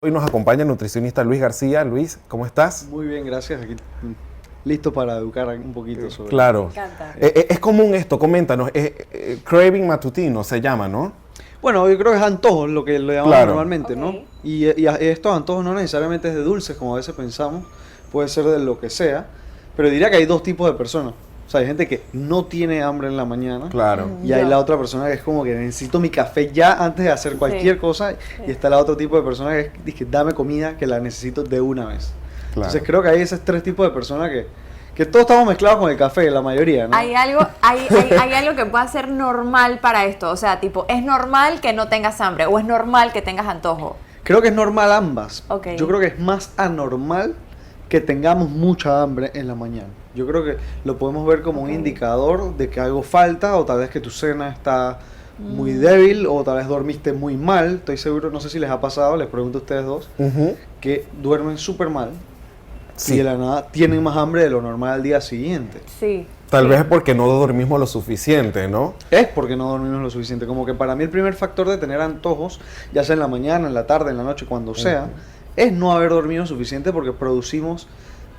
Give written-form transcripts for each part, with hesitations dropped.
Hoy nos acompaña el nutricionista Luis García. Luis, ¿cómo estás? Muy bien, gracias. Aquí, listo para educar un poquito sobre... Claro. Me encanta. Es común esto, coméntanos. Craving matutino se llama, ¿no? Bueno, yo creo que es antojos lo que lo llamamos Claro. normalmente, Ok. ¿no? Y estos antojos no necesariamente es de dulces, como a veces pensamos, puede ser de lo que sea, pero diría que hay dos tipos de personas. O sea, hay gente que no tiene hambre en la mañana. Claro. Y hay Yo. la otra persona que es como que necesito mi café ya antes de hacer cualquier cosa. Y está el otro tipo de persona que dice, dame comida que la necesito de una vez. Claro. Entonces creo que hay esos tres tipos de personas que todos estamos mezclados con el café, la mayoría, ¿no? Hay algo que pueda ser normal para esto. O sea, tipo, ¿es normal que no tengas hambre o es normal que tengas antojo? Creo que es normal ambas. Ok. Yo creo que es más anormal que tengamos mucha hambre en la mañana. Yo creo que lo podemos ver como un Ok. indicador de que algo falta, o tal vez que tu cena está muy débil, o tal vez dormiste muy mal. Estoy seguro, no sé si les ha pasado, les pregunto a ustedes dos, Ujú. que duermen súper mal y Sí. de la nada tienen más hambre de lo normal al día siguiente. Sí. Tal sí. vez es porque no dormimos lo suficiente, ¿no? Es porque no dormimos lo suficiente. Como que para mí el primer factor de tener antojos, ya sea en la mañana, en la tarde, en la noche, cuando sea, es no haber dormido suficiente, porque producimos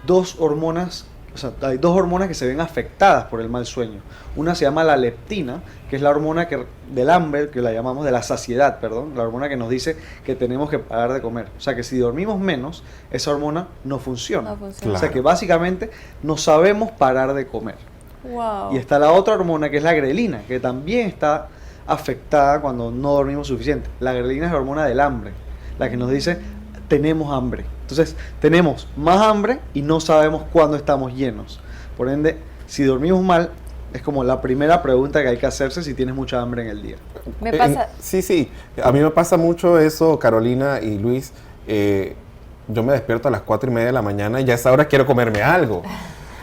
dos hormonas, o sea, hay dos hormonas que se ven afectadas por el mal sueño. Una se llama la leptina, que es la hormona del hambre, que la llamamos de la saciedad, perdón, la hormona que nos dice que tenemos que parar de comer. O sea, que si dormimos menos, esa hormona no funciona. No funciona. O sea, Claro. que básicamente no sabemos parar de comer. Wow. Y está la otra hormona, que es la grelina, que también está afectada cuando no dormimos suficiente. La grelina es la hormona del hambre, la que nos dice tenemos hambre. Entonces tenemos más hambre y no sabemos cuándo estamos llenos. Por ende, si dormimos mal, es como la primera pregunta que hay que hacerse si tienes mucha hambre en el día. Me pasa. Sí. A mí me pasa mucho eso, Carolina y Luis. Yo me despierto a las 4:30 de la mañana y ya a esa hora quiero comerme algo.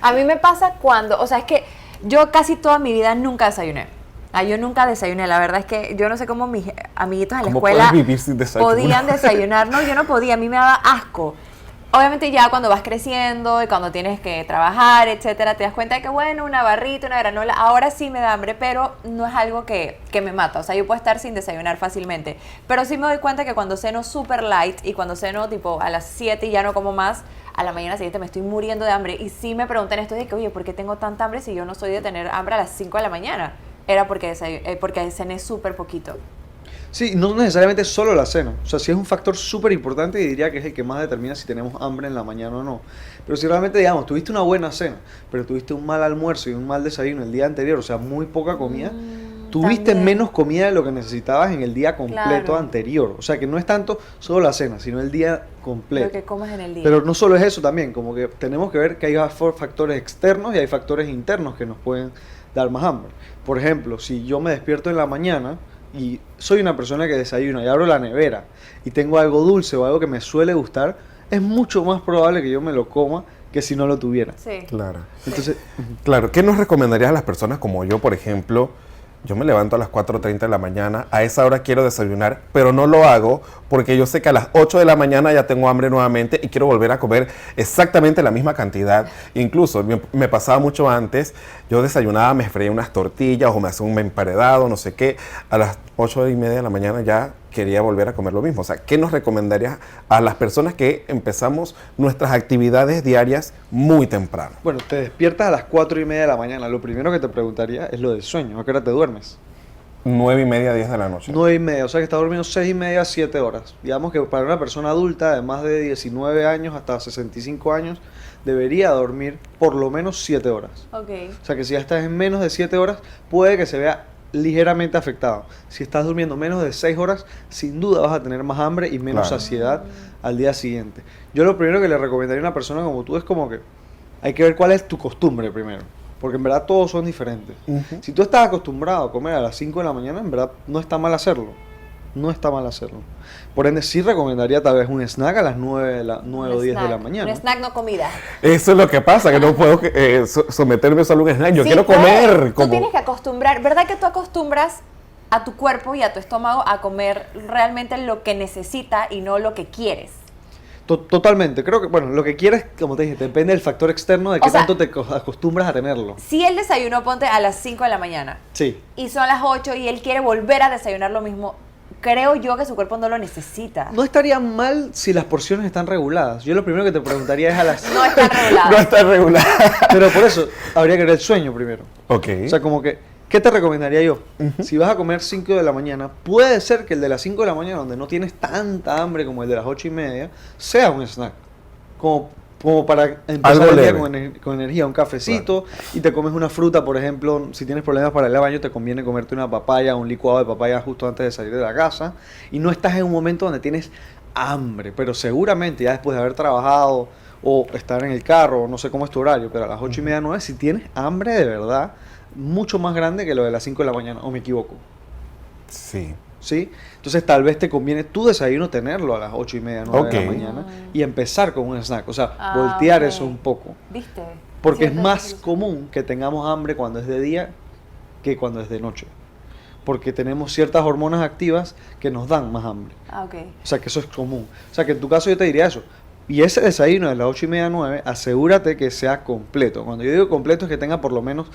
A mí me pasa cuando, o sea, es que yo casi toda mi vida nunca desayuné. Yo nunca desayuné, la verdad es que yo no sé cómo mis amiguitos en la ¿Cómo escuela puedes vivir sin desayunar? podían desayunar. No, yo no podía, a mí me daba asco. Obviamente ya cuando vas creciendo y cuando tienes que trabajar, etcétera, te das cuenta de que bueno, una barrita, una granola, ahora sí me da hambre, pero no es algo que me mata. O sea, yo puedo estar sin desayunar fácilmente. Pero sí me doy cuenta que cuando ceno super light y cuando ceno tipo a las 7 y ya no como más, a la mañana siguiente me estoy muriendo de hambre. Y sí me preguntan esto de que, oye, ¿por qué tengo tanta hambre si yo no soy de tener hambre a las 5 de la mañana? Era porque cené súper poquito. Sí, no necesariamente solo la cena. O sea, sí es un factor súper importante y diría que es el que más determina si tenemos hambre en la mañana o no. Pero si realmente, digamos, tuviste una buena cena, pero tuviste un mal almuerzo y un mal desayuno el día anterior, o sea, muy poca comida, tuviste también. menos comida de lo que necesitabas en el día completo Claro. anterior. O sea, que no es tanto solo la cena, sino el día completo. Lo que comas en el día. Pero no solo es eso también, como que tenemos que ver que hay factores externos y hay factores internos que nos pueden dar más hambre. Por ejemplo, si yo me despierto en la mañana y soy una persona que desayuna y abro la nevera y tengo algo dulce o algo que me suele gustar, es mucho más probable que yo me lo coma que si no lo tuviera. Sí. Claro. Entonces, Claro, ¿qué nos recomendarías a las personas como yo, por ejemplo? Yo me levanto a las 4:30 de la mañana, a esa hora quiero desayunar, pero no lo hago porque yo sé que a las 8 de la mañana ya tengo hambre nuevamente y quiero volver a comer exactamente la misma cantidad. Incluso me pasaba mucho antes, yo desayunaba, me freía unas tortillas o me hacía un emparedado, no sé qué, a las 8:30 de la mañana ya quería volver a comer lo mismo. O sea, ¿qué nos recomendarías a las personas que empezamos nuestras actividades diarias muy temprano? bueno, te despiertas a las 4:30 de la mañana. Lo primero que te preguntaría es lo del sueño. ¿A qué hora te duermes? 9:30, 10 de la noche. 9:30, o sea que estás durmiendo 6:30, 7 horas. Digamos que para una persona adulta de más de 19 años hasta 65 años, debería dormir por lo menos 7 horas. Ok. O sea que si ya estás en menos de 7 horas, puede que se vea ligeramente afectado. Si estás durmiendo menos de 6 horas, sin duda vas a tener más hambre y menos Claro. saciedad al día siguiente. Yo lo primero que le recomendaría a una persona como tú es como que hay que ver cuál es tu costumbre primero. Porque en verdad todos son diferentes. Ujú. Si tú estás acostumbrado a comer a las 5 de la mañana, en verdad no está mal hacerlo. No está mal hacerlo. Por ende, sí recomendaría tal vez un snack a las 9 o 10 de la mañana. Un snack, no comida. Eso es lo que pasa, que no puedo someterme solo a un snack. Yo Sí, quiero puedes. comer. Tú tienes que acostumbrar, ¿verdad que tú acostumbras a tu cuerpo y a tu estómago a comer realmente lo que necesita y no lo que quieres? Totalmente. Creo que, bueno, lo que quieres, como te dije, depende del factor externo de O qué sea, tanto te acostumbras a tenerlo. Si él desayunó, ponte a las 5 de la mañana Sí. y son las 8 y él quiere volver a desayunar lo mismo, creo yo que su cuerpo no lo necesita. No estaría mal si las porciones están reguladas. Yo lo primero que te preguntaría es a las... No está regulado. No está regular. Pero por eso, habría que ver el sueño primero. Ok. O sea, como que, ¿qué te recomendaría yo? Si vas a comer 5 de la mañana, puede ser que el de las 5 de la mañana, donde no tienes tanta hambre como el de las 8:30, sea un snack. Como para empezar Algo el día leve. con energía, un cafecito, y te comes una fruta, por ejemplo. Si tienes problemas para ir al baño, te conviene comerte una papaya, un licuado de papaya justo antes de salir de la casa. Y no estás en un momento donde tienes hambre, pero seguramente ya después de haber trabajado o estar en el carro, no sé cómo es tu horario, pero a las 8:30, 9, si tienes hambre de verdad, mucho más grande que lo de las 5 de la mañana, o me equivoco. Sí. ¿Sí? Entonces tal vez te conviene tu desayuno tenerlo a las 8:30, 9 de la Ok. mañana y empezar con un snack, o sea, Ah, voltear ok. eso un poco. ¿Viste? Porque es Cierto, más cierto. común que tengamos hambre cuando es de día que cuando es de noche. Porque tenemos ciertas hormonas activas que nos dan más hambre. Ah, ok. O sea, que eso es común. O sea, que en tu caso yo te diría eso. Y ese desayuno de las 8:30, 9, asegúrate que sea completo. Cuando yo digo completo es que tenga por lo menos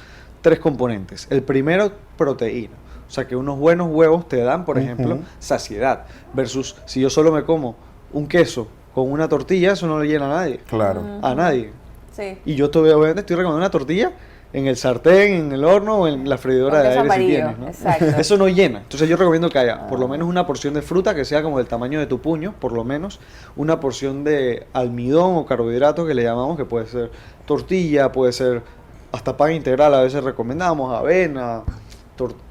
3 componentes. El primero, proteína. O sea, que unos buenos huevos te dan, por ejemplo, saciedad. Versus si yo solo me como un queso con una tortilla, eso no le llena a nadie. Claro. A nadie. Sí. Y yo obviamente estoy recomendando una tortilla en el sartén, en el horno o en la freidora Con de queso aire si amarillo, tienes, ¿no? exacto. Eso no llena. Entonces yo recomiendo que haya por lo menos una porción de fruta que sea como del tamaño de tu puño, por lo menos. Una porción de almidón o carbohidratos que le llamamos, que puede ser tortilla, puede ser hasta pan integral, a veces recomendamos, avena,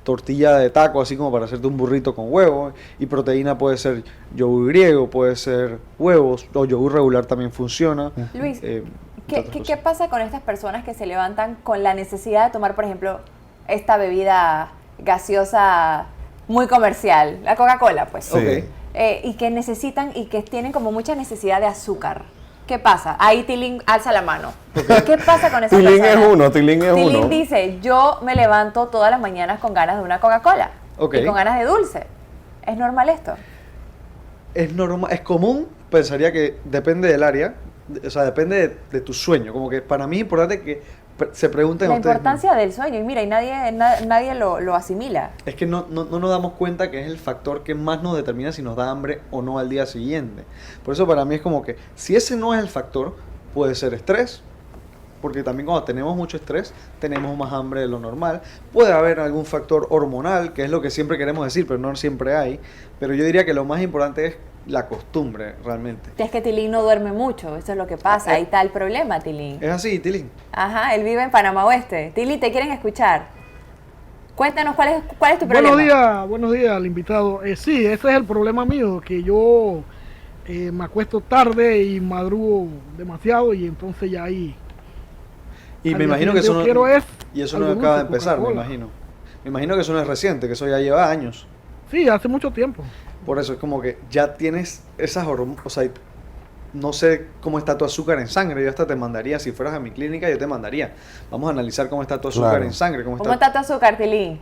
tortilla de taco, así como para hacerte un burrito con huevo. Y proteína puede ser yogur griego, puede ser huevos, o yogur regular también funciona. Luis, entre ¿Qué, otras qué, cosas. qué pasa con estas personas que se levantan con la necesidad de tomar, por ejemplo, esta bebida gaseosa muy comercial, la Coca-Cola, pues? Sí. Ok. Y que necesitan y que tienen como mucha necesidad de azúcar. ¿Qué pasa? Ahí Tilín alza la mano. ¿Qué pasa con esas Tilín personas? es uno, Tilín es Tilín uno. dice, yo me levanto todas las mañanas con ganas de una Coca-Cola. Ok. Y con ganas de dulce. ¿Es normal esto? Es normal, es común, pensaría que depende del área, o sea, depende de tu sueño. Como que para mí es importante que se pregunten La ustedes importancia del sueño. Y mira, y nadie lo asimila. mismos. Es que no nos damos cuenta que es el factor que más nos determina si nos da hambre o no al día siguiente. Por eso para mí es como que si ese no es el factor, puede ser estrés, porque también cuando tenemos mucho estrés tenemos más hambre de lo normal. Puede haber algún factor hormonal, que es lo que siempre queremos decir, pero no siempre hay. Pero yo diría que lo más importante es la costumbre realmente. Es que Tilín no duerme mucho, eso es lo que pasa. Ahí está el problema, Tilín. Es así, Tilín. Ajá, él vive en Panamá Oeste. Tilín, te quieren escuchar. Cuéntanos cuál es tu problema. Buenos días al invitado. Sí, ese es el problema mío, que yo me acuesto tarde y madrugo demasiado y entonces ya ahí... Y al me día imagino que siguiente eso yo no, quiero es y eso no algo acaba de dulce, empezar, me Coca-Cola. imagino. Me imagino que eso no es reciente, que eso ya lleva años. Sí, hace mucho tiempo. Por eso es como que ya tienes esas hormonas, o sea, no sé cómo está tu azúcar en sangre, yo hasta te mandaría, si fueras a mi clínica, yo te mandaría. Vamos a analizar cómo está tu azúcar Claro. en sangre, cómo ¿Cómo está... está tu azúcar, Tilín?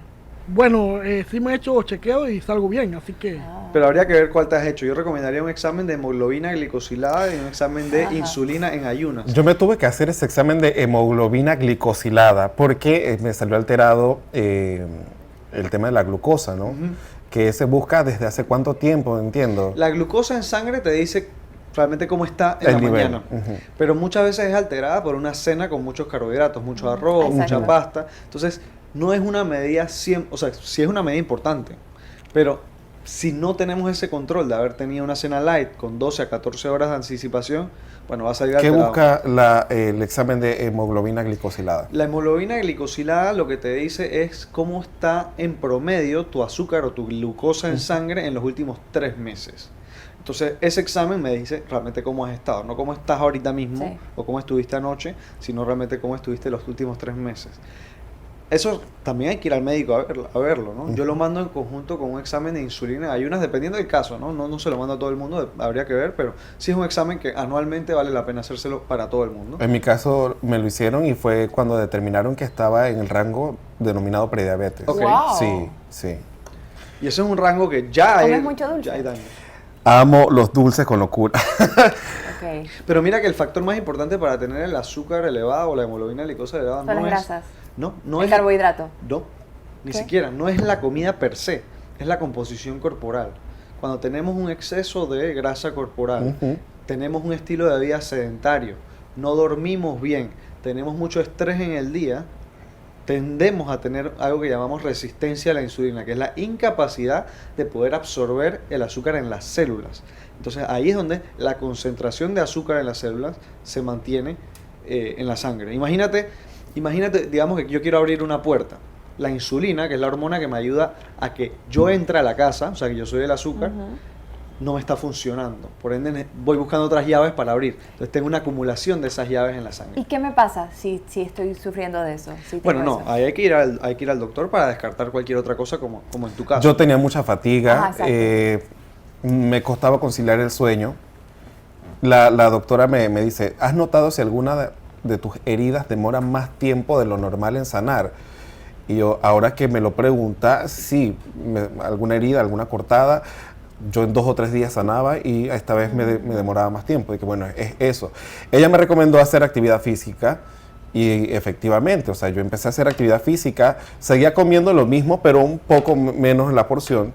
Bueno, sí me he hecho chequeo y salgo bien, así que... Pero habría que ver cuál te has hecho. Yo recomendaría un examen de hemoglobina glicosilada y un examen de Ajá. insulina en ayunas. Yo me tuve que hacer ese examen de hemoglobina glicosilada porque me salió alterado el tema de la glucosa, ¿no? Ujú. Que se busca desde hace cuánto tiempo, entiendo. La glucosa en sangre te dice realmente cómo está en El la nivel, mañana. ujú. Pero muchas veces es alterada por una cena con muchos carbohidratos, mucho arroz, Exacto. mucha pasta. Entonces, no es una medida o sea, sí es una medida importante, pero si no tenemos ese control de haber tenido una cena light con 12 a 14 horas de anticipación, bueno, va a salir ¿Qué alterado. busca el examen de hemoglobina glicosilada? La hemoglobina glicosilada lo que te dice es cómo está en promedio tu azúcar o tu glucosa en sangre en los últimos 3 meses. Entonces, ese examen me dice realmente cómo has estado, no cómo estás ahorita mismo Sí. o cómo estuviste anoche, sino realmente cómo estuviste los últimos 3 meses. Eso también hay que ir al médico a verlo, ¿no? Yo lo mando en conjunto con un examen de insulina en ayunas, dependiendo del caso, ¿no? No se lo mando a todo el mundo, habría que ver, pero sí es un examen que anualmente vale la pena hacérselo para todo el mundo. En mi caso me lo hicieron y fue cuando determinaron que estaba en el rango denominado prediabetes. Ok. Wow. Sí, sí. Y ese es un rango que ya hay, ¿Comes mucho dulce? ya hay daño. Amo los dulces con locura. Ok. Pero mira que el factor más importante para tener el azúcar elevado o la hemoglobina glucosa elevada Son las no es... grasas. No El es... carbohidrato. No, ni ¿Qué? siquiera. No es la comida per se. es la composición corporal. Cuando tenemos un exceso de grasa corporal, Ujú. tenemos un estilo de vida sedentario, no dormimos bien, tenemos mucho estrés en el día, tendemos a tener algo que llamamos resistencia a la insulina, que es la incapacidad de poder absorber el azúcar en las células. Entonces ahí es donde la concentración de azúcar en las células se mantiene en la sangre. Imagínate, digamos que yo quiero abrir una puerta. La insulina, que es la hormona que me ayuda a que yo entre a la casa, o sea que yo soy el azúcar, no me está funcionando. Por ende, voy buscando otras llaves para abrir. Entonces tengo una acumulación de esas llaves en la sangre. ¿Y qué me pasa si estoy sufriendo de eso? Si Bueno, tengo no, eso? ahí hay que ir al doctor para descartar cualquier otra cosa como en tu caso. Yo tenía mucha fatiga, Ajá, exacto. me costaba conciliar el sueño. La doctora me dice, ¿has notado si alguna de tus heridas demora más tiempo de lo normal en sanar? Y yo, ahora que me lo pregunta, sí, alguna herida, alguna cortada, yo en 2 o 3 días sanaba y esta vez me demoraba más tiempo. Y que bueno, es eso. Ella me recomendó hacer actividad física y efectivamente, o sea, yo empecé a hacer actividad física, seguía comiendo lo mismo, pero un poco menos la porción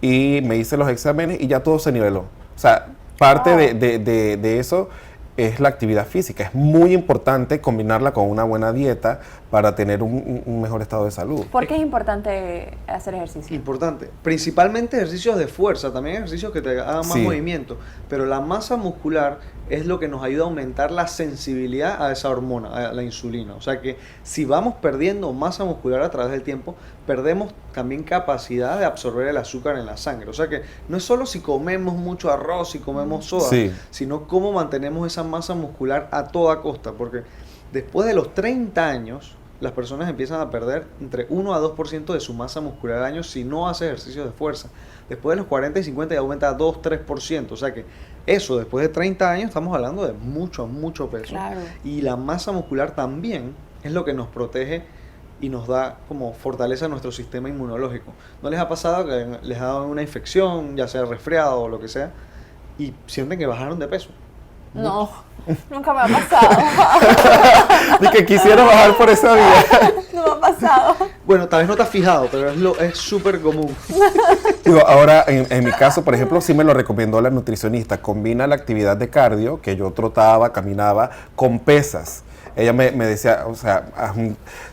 y me hice los exámenes y ya todo se niveló. O sea, parte de eso es la actividad física. Es muy importante combinarla con una buena dieta para tener un mejor estado de salud. ¿Por qué es importante hacer ejercicio? Importante. Principalmente ejercicios de fuerza, también ejercicios que te hagan más Sí. movimiento. Pero la masa muscular es lo que nos ayuda a aumentar la sensibilidad a esa hormona, a la insulina. O sea que si vamos perdiendo masa muscular a través del tiempo, perdemos también capacidad de absorber el azúcar en la sangre. O sea que no es solo si comemos mucho arroz, si comemos soda, Sí. sino cómo mantenemos esa masa muscular a toda costa. Porque después de los 30 años, las personas empiezan a perder entre 1 a 2% de su masa muscular al año si no hace ejercicios de fuerza. Después de los 40 y 50 ya aumenta a 2-3%. O sea que eso, después de 30 años, estamos hablando de mucho peso. Claro. Y la masa muscular también es lo que nos protege y nos da como fortaleza a nuestro sistema inmunológico. ¿No les ha pasado que les ha dado una infección, ya sea resfriado o lo que sea, y sienten que bajaron de peso? No, nunca me ha pasado. Y que quisiera bajar por esa vía. No me ha pasado. Bueno, tal vez no te has fijado, pero es súper común. Digo, ahora, en mi caso, por ejemplo, sí me lo recomendó la nutricionista. Combina la actividad de cardio, que yo trotaba, caminaba, con pesas. Ella me decía, o sea,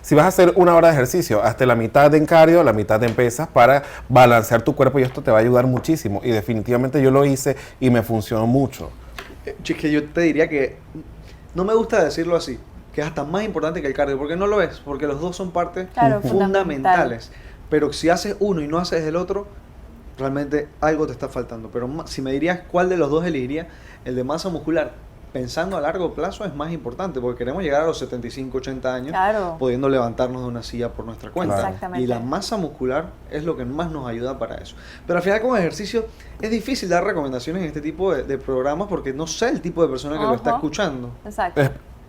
si vas a hacer 1 hora de ejercicio, hazte la mitad en cardio, la mitad en pesas para balancear tu cuerpo y esto te va a ayudar muchísimo. Y definitivamente yo lo hice y me funcionó mucho. Es que yo te diría que no me gusta decirlo así, que es hasta más importante que el cardio, porque no lo es, porque los dos son partes Claro, fundamentales. Pero si haces uno y no haces el otro, realmente algo te está faltando. Pero si me dirías cuál de los dos elegiría, el de masa muscular, pensando a largo plazo, es más importante, porque queremos llegar a los 75, 80 años Claro. pudiendo levantarnos de una silla por nuestra cuenta. Claro. Exactamente. Y la masa muscular es lo que más nos ayuda para eso. Pero al final, como ejercicio, es difícil dar recomendaciones en este tipo de programas porque no sé el tipo de persona que lo está Ajá. escuchando. Exacto.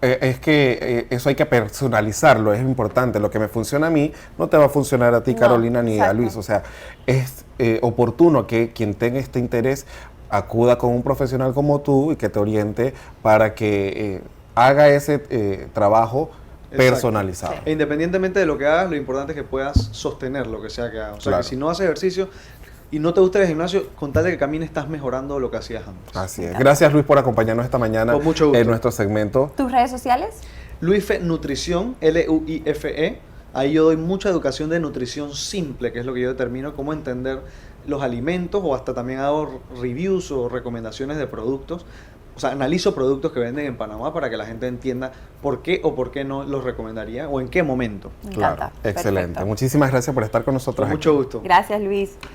Es que eso hay que personalizarlo, es importante. Lo que me funciona a mí no te va a funcionar a ti, No, Carolina, ni a exacto. Luis. O sea, es oportuno que quien tenga este interés acuda con un profesional como tú y que te oriente para que haga ese trabajo Exacto. personalizado. E independientemente de lo que hagas, lo importante es que puedas sostener lo que sea que hagas. O sea, Claro. que si no haces ejercicio y no te gusta el gimnasio, con tal de que camines, estás mejorando lo que hacías antes. Así es. Gracias, Luis, por acompañarnos esta mañana Con mucho gusto. en nuestro segmento. ¿Tus redes sociales? Luife Nutrición, Luife. Ahí yo doy mucha educación de nutrición simple, que es lo que yo determino, cómo entender los alimentos, o hasta también hago reviews o recomendaciones de productos. O sea, analizo productos que venden en Panamá para que la gente entienda por qué o por qué no los recomendaría o en qué momento. Me Claro, encanta. excelente. Perfecto. Muchísimas gracias por estar con nosotros. Con aquí. mucho gusto. Gracias, Luis.